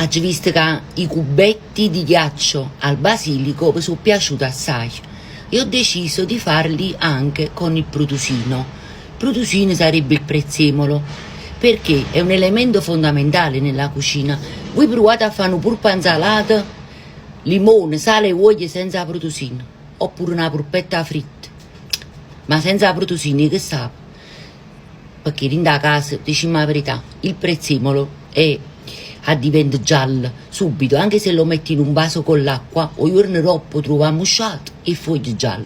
Oggi visto che i cubetti di ghiaccio al basilico mi sono piaciuti assai e ho deciso di farli anche con il produsino. Il produsino sarebbe il prezzemolo, perché è un elemento fondamentale nella cucina. Voi provate a fare una pulpa insalata, limone, sale e uoglie senza produsino, oppure una polpetta fritta, ma senza produsino che sa? Perché in da casa, diciamo la verità, il prezzemolo diventa giallo subito, anche se lo metti in un vaso con l'acqua, o giorno dopo troviamo usciato e foglie gialle.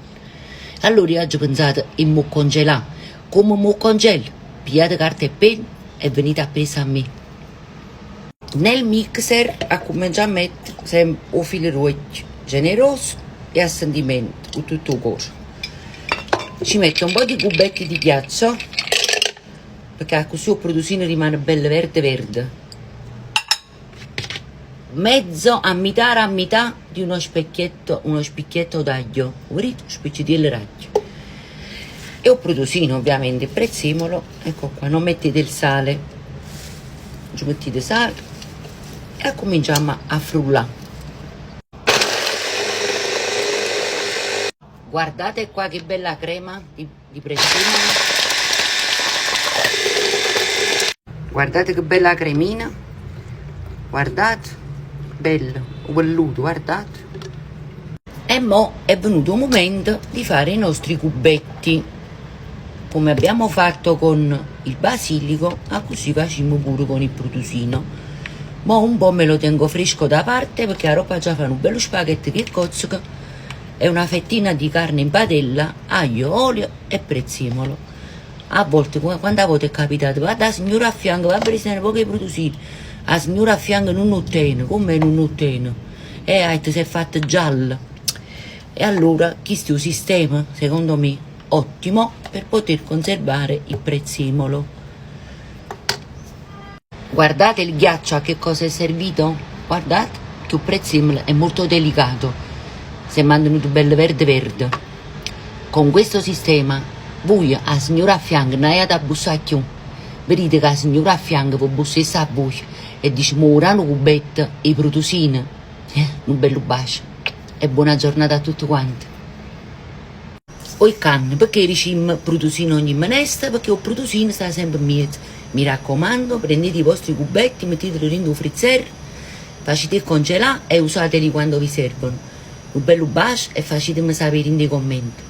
Allora oggi pensate e mo congelà. Come mo congelo? Pigliate carta e penna e venite a presa a me. Nel mixer a cominciare a mettere sempre un filo rosso, generoso e a sentimento, con tutto il cuore. Ci metto un po' di cubetti di ghiaccio, perché così il produsino rimane bello verde verde. Mezzo a metà di uno spicchietto d'aglio, vedete? Spicciatello d'aglio. E ho produsino ovviamente il prezzemolo, ecco qua, non mettete il sale, ci mettete sale e cominciamo a frullare. Guardate qua che bella crema di prezzemolo, guardate che bella cremina, guardate. Bello, velluto, guardate. E mo è venuto il momento di fare i nostri cubetti. Come abbiamo fatto con il basilico, così facciamo pure con il produsino. Mo un po' me lo tengo fresco da parte, perché la roba già fa un bello spaghetto che cozzica e una fettina di carne in padella, aglio, olio e prezzemolo. A volte, quando a volte è capitato, va da signora a fianco, va a prendere pochi produsini. La signora a fianco non ottiene, come non ottiene? E si è fatta gialla. E allora questo è un sistema, secondo me, ottimo per poter conservare il prezzemolo. Guardate il ghiaccio a che cosa è servito? Guardate che il prezzemolo è molto delicato, si è mantenuto bello verde verde. Con questo sistema, voi, la signora a fianco, non avete a bussare più. Vedete che la signora a fianco può bussare a voi e dice morano cubetto e produsine, un bello bacio e buona giornata a tutti quanti. O il canne, perché diciamo produsino ogni menesta? Perché il produsino sta sempre in mezzo. Mi raccomando, prendete i vostri cubetti, metteteli dentro il freezer, facete congelare e usateli quando vi servono. Un bello bacio e facetemi sapere nei commenti.